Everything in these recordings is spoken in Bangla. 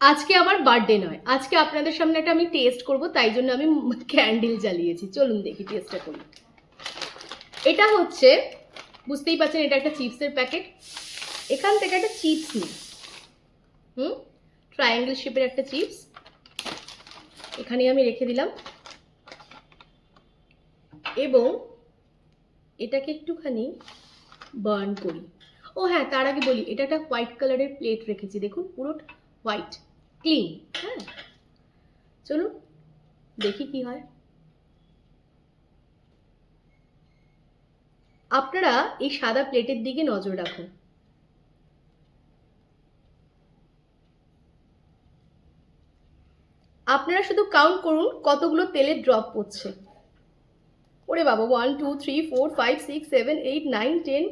আজকে আমার বার্থডে নয়, আজকে আপনাদের সামনে একটা আমি টেস্ট করব, তাই জন্য আমি ক্যান্ডেল জ্বালিয়েছি। চলুন দেখি টেস্টটা করি। এটা হচ্ছে, বুঝতেই পারছেন, এটা একটা চিপসের প্যাকেট। এখান থেকে একটা চিপস নিই, ট্রায়াঙ্গেল শেপের একটা চিপস এখানে আমি রেখে দিলাম, এবং এটাকে একটুখানি বার্ন করি। ও হ্যাঁ, তার আগে বলি, এটা একটা হোয়াইট কালারের প্লেট রেখেছি, দেখুন পুরো হোয়াইট ক্লিন। হ্যাঁ, চলুন দেখি কি হয়। আপনারা এই সাদা প্লেটের দিকে নজর রাখুন। আপনারা শুধু কাউন্ট করুন কতগুলো তেলের ড্রপ পড়ছে। ওরে বাবা, 1 2 3 4 5 6 7 8 9 10,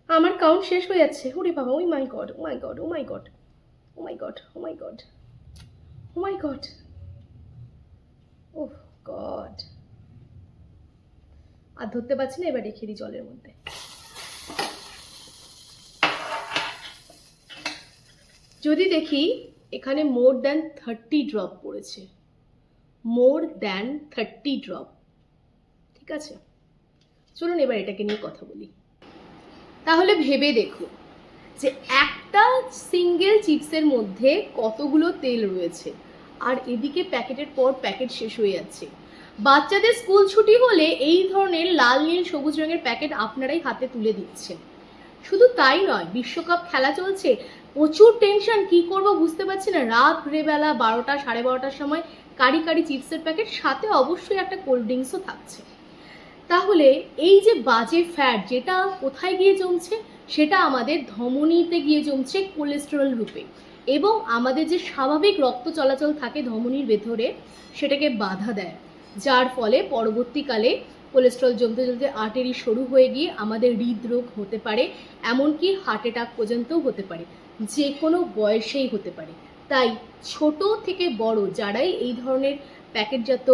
আমার কাউন্ট শেষ হয়ে যাচ্ছে। ওরে বাবা, ও মাই গড, ও মাই গড, ও মাই গড, ও মাই গড, ও মাই গড, ও মাই গড, ওহ গড। আর ধরতে পারছি না, এবার রেখে দিই জলের মধ্যে। যদি দেখি এখানে মোর দ্যান 30 ড্রপ পড়েছে, মোর দ্যান 30 ড্রপ। ঠিক আছে, চলুন এবার এটাকে নিয়ে কথা বলি। তাহলে ভেবে দেখুন যে একটা সিঙ্গেল চিপসের মধ্যে কতগুলো তেল রয়েছে, আর এদিকে প্যাকেটের পর প্যাকেট শেষ হয়ে যাচ্ছে। বাচ্চাদের স্কুল ছুটি হলে এই ধরনের লাল নীল সবুজ রঙের প্যাকেট আপনারাই হাতে তুলে দিচ্ছেন। শুধু তাই নয়, বিশ্বকাপ খেলা চলছে, প্রচুর টেনশন, কি করব বুঝতে পারছি না। রাত্রেবেলা 12টা 12:30টার সময় কারি কারি চিপসের প্যাকেট, সাথে অবশ্যই একটা কোল্ড ড্রিঙ্কসও থাকছে। তাহলে এই যে বাজে ফ্যাট, যেটা কোথায় গিয়ে জমছে, সেটা আমাদের ধমনীতে গিয়ে জমছে কোলেস্টেরল রূপে, এবং আমাদের যে স্বাভাবিক রক্ত চলাচল থাকে ধমনীর ভেতরে, সেটাকে বাধা দেয়, যার ফলে পরবর্তীকালে কোলেস্টেরল জমতে জমতে আর্টারি সরু হয়ে গিয়ে আমাদের হৃদরোগ হতে পারে, এমনকি হার্ট অ্যাটাক পর্যন্তও হতে পারে, যে কোনো বয়সেই হতে পারে। তাই ছোট থেকে বড় যারাই এই ধরনের প্যাকেটজাত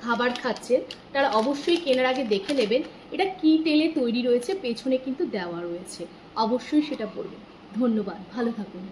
খাবার খাচ্ছেন, তারা অবশ্যই কেনার আগে দেখে নেবেন এটা কি তেলে তৈরি রয়েছে, পেছনে কিন্তু দেওয়া রয়েছে, অবশ্যই সেটা পড়বেন। ধন্যবাদ, ভালো থাকুন।